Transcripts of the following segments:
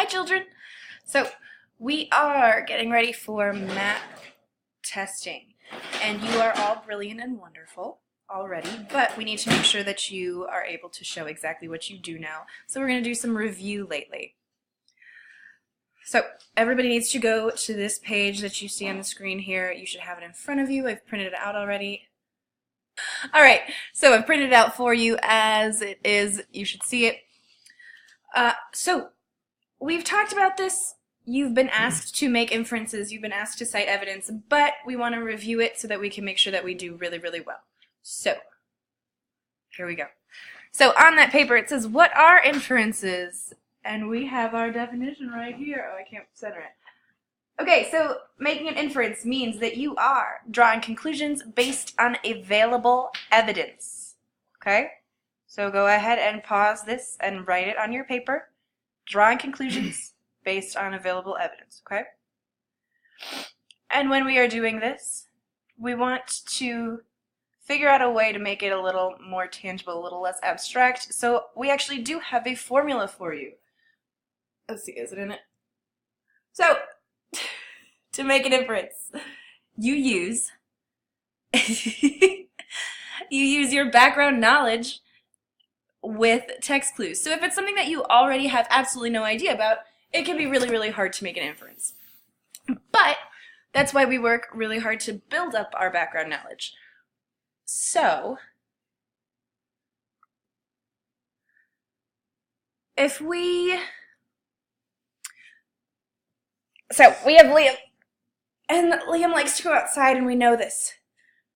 children. So we are getting ready for math testing, and you are all brilliant and wonderful already, but we need to make sure that you are able to show exactly what you do now. So we're going to do some review lately. So everybody needs to go to this page that you see on the screen here. You should have it in front of you. I've printed it out already. All right, so I've printed it out for you as it is. You should see it. So we've talked about this. You've been asked to make inferences. You've been asked to cite evidence, but we want to review it so that we can make sure that we do really, really well. So here we go. So on that paper it says, what are inferences? And we have our definition right here. Oh, I can't center it. Okay, so making an inference means that you are drawing conclusions based on available evidence. Okay? So go ahead and pause this and write it on your paper. Drawing conclusions based on available evidence. Okay? And when we are doing this, we want to figure out a way to make it a little more tangible, a little less abstract. So we actually do have a formula for you. Let's see, is it in it? So, to make an inference, you use your background knowledge with text clues. So if it's something that you already have absolutely no idea about, it can be really, really hard to make an inference. But that's why we work really hard to build up our background knowledge. So we have Liam, and Liam likes to go outside, and we know this.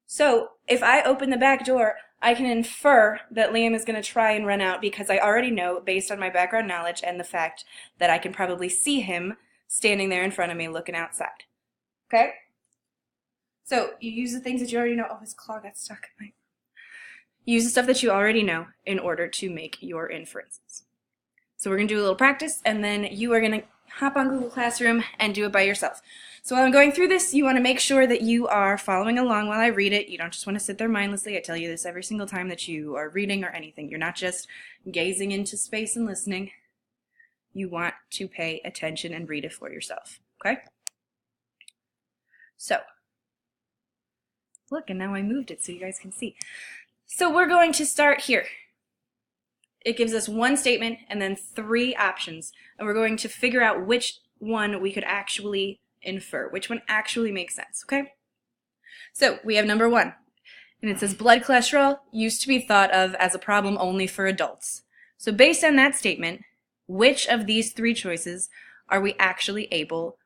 So if I open the back door, I can infer that Liam is going to try and run out because I already know, based on my background knowledge and the fact that I can probably see him standing there in front of me looking outside. Okay? So you use the things that you already know. Oh, his claw got stuck. Use the stuff that you already know in order to make your inferences. So we're going to do a little practice, and then you are going to hop on Google Classroom and do it by yourself. So while I'm going through this, you want to make sure that you are following along while I read it. You don't just want to sit there mindlessly. I tell you this every single time that you are reading or anything. You're not just gazing into space and listening. You want to pay attention and read it for yourself. Okay? So, look, and now I moved it so you guys can see. So we're going to start here. It gives us one statement and then three options, and we're going to figure out which one we could actually infer, which one actually makes sense, okay? So we have number one, and it says blood cholesterol used to be thought of as a problem only for adults. So based on that statement, which of these three choices are we actually able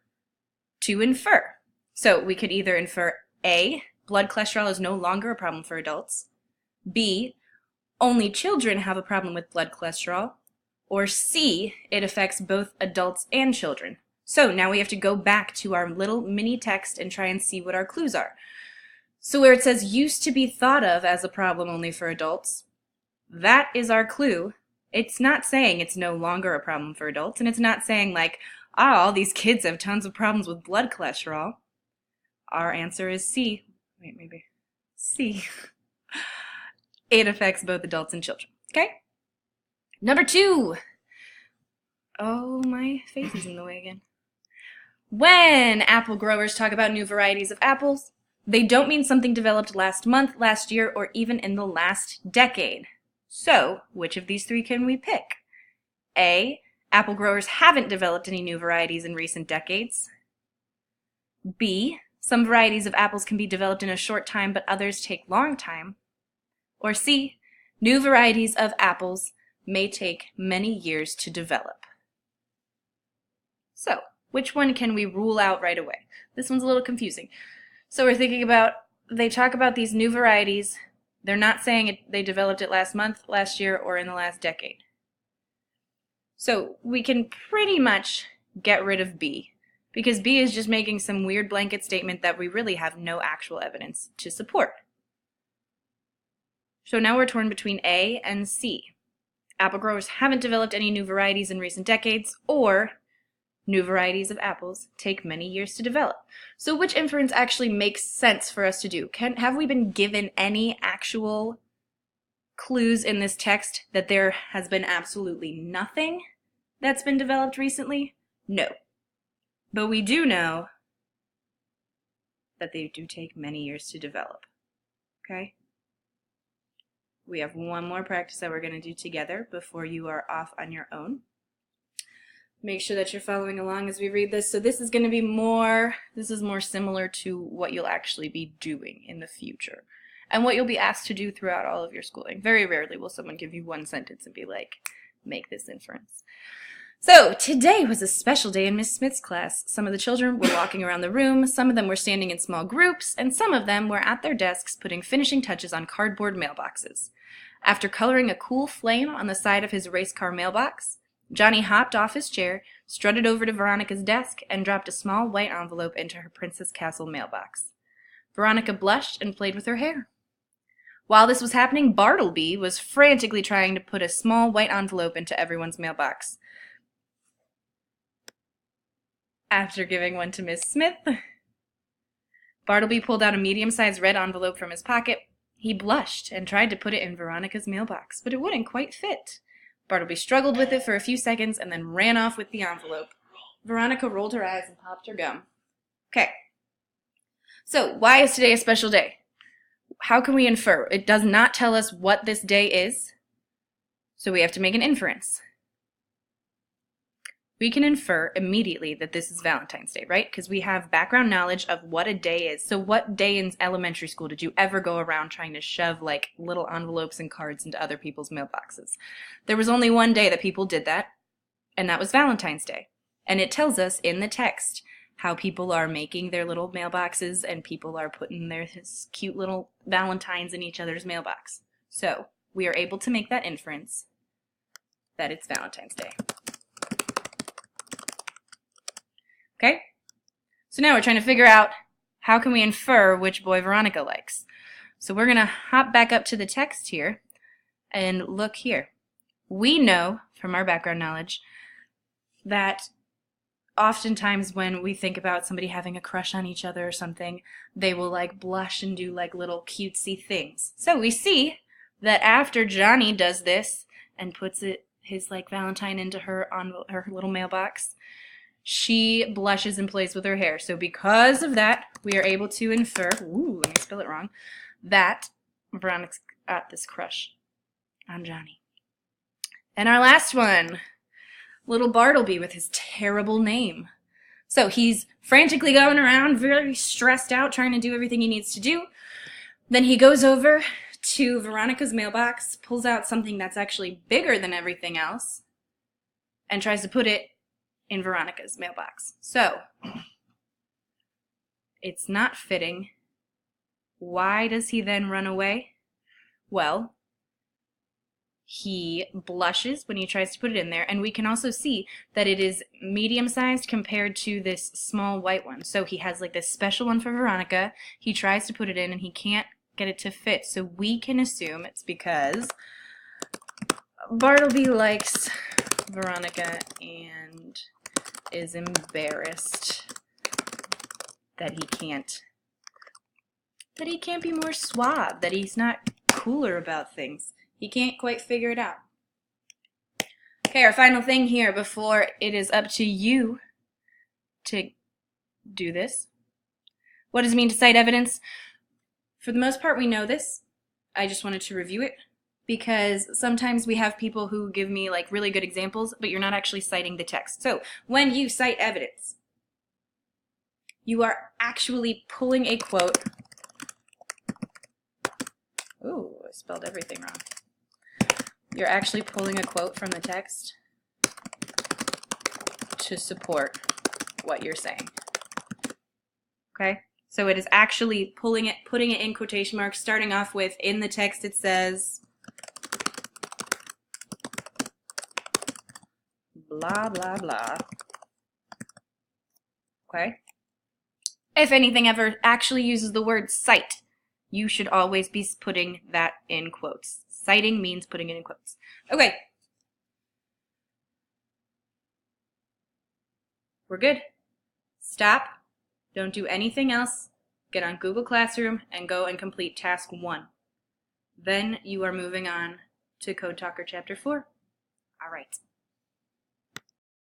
to infer? So we could either infer A, blood cholesterol is no longer a problem for adults, B, only children have a problem with blood cholesterol, or C, it affects both adults and children. So now we have to go back to our little mini text and try and see what our clues are. So where it says used to be thought of as a problem only for adults, that is our clue. It's not saying it's no longer a problem for adults, and it's not saying like, all these kids have tons of problems with blood cholesterol. Our answer is C. Wait, maybe C. It affects both adults and children. Okay? Number two. Oh, my face is in the way again. When apple growers talk about new varieties of apples, they don't mean something developed last month, last year, or even in the last decade. So, which of these three can we pick? A, apple growers haven't developed any new varieties in recent decades. B, some varieties of apples can be developed in a short time, but others take long time. Or C, new varieties of apples may take many years to develop. So, which one can we rule out right away? This one's a little confusing. So we're thinking about, they talk about these new varieties. They're not saying they developed it last month, last year, or in the last decade. So we can pretty much get rid of B, because B is just making some weird blanket statement that we really have no actual evidence to support. So now we're torn between A and C. Apple growers haven't developed any new varieties in recent decades, or new varieties of apples take many years to develop. So which inference actually makes sense for us to do? Have we been given any actual clues in this text that there has been absolutely nothing that's been developed recently? No. But we do know that they do take many years to develop. Okay? We have one more practice that we're going to do together before you are off on your own. Make sure that you're following along as we read this. So this is going to be more similar to what you'll actually be doing in the future and what you'll be asked to do throughout all of your schooling. Very rarely will someone give you one sentence and be like, make this inference. So today was a special day in Miss Smith's class. Some of the children were walking around the room, some of them were standing in small groups, and some of them were at their desks putting finishing touches on cardboard mailboxes. After coloring a cool flame on the side of his race car mailbox, Johnny hopped off his chair, strutted over to Veronica's desk, and dropped a small white envelope into her Princess Castle mailbox. Veronica blushed and played with her hair. While this was happening, Bartleby was frantically trying to put a small white envelope into everyone's mailbox. After giving one to Miss Smith, Bartleby pulled out a medium-sized red envelope from his pocket. He blushed and tried to put it in Veronica's mailbox, but it wouldn't quite fit. Bartleby struggled with it for a few seconds and then ran off with the envelope. Veronica rolled her eyes and popped her gum. Okay. So, why is today a special day? How can we infer? It does not tell us what this day is, so we have to make an inference. We can infer immediately that this is Valentine's Day, right? Because we have background knowledge of what a day is. So what day in elementary school did you ever go around trying to shove like little envelopes and cards into other people's mailboxes? There was only one day that people did that, and that was Valentine's Day. And it tells us in the text how people are making their little mailboxes and people are putting their cute little valentines in each other's mailbox. So we are able to make that inference that it's Valentine's Day. Okay? So now we're trying to figure out how can we infer which boy Veronica likes. So we're going to hop back up to the text here and look here. We know from our background knowledge that oftentimes when we think about somebody having a crush on each other or something, they will like blush and do like little cutesy things. So we see that after Johnny does this and puts his like Valentine into her little mailbox, she blushes and plays with her hair. So because of that, we are able to infer, let me spell it wrong, that Veronica's got this crush on Johnny. And our last one, little Bartleby with his terrible name. So he's frantically going around, very stressed out, trying to do everything he needs to do. Then he goes over to Veronica's mailbox, pulls out something that's actually bigger than everything else, and tries to put it in Veronica's mailbox. So, it's not fitting. Why does he then run away? Well, he blushes when he tries to put it in there, and we can also see that it is medium-sized compared to this small white one. So he has like this special one for Veronica. He tries to put it in, and he can't get it to fit. So we can assume it's because Bartleby likes Veronica and is embarrassed that he can't be more suave, that he's not cooler about things. He can't quite figure it out. Okay, our final thing here before it is up to you to do this. What does it mean to cite evidence? For the most part, we know this. I just wanted to review it, because sometimes we have people who give me like really good examples, but you're not actually citing the text. So when you cite evidence, you are actually pulling a quote. Ooh, I spelled everything wrong. You're actually pulling a quote from the text to support what you're saying. Okay? So it is actually putting it in quotation marks, starting off with, in the text it says, blah, blah, blah. Okay? If anything ever actually uses the word cite, you should always be putting that in quotes. Citing means putting it in quotes. Okay. We're good. Stop. Don't do anything else. Get on Google Classroom and go and complete task 1. Then you are moving on to Code Talker Chapter 4. All right.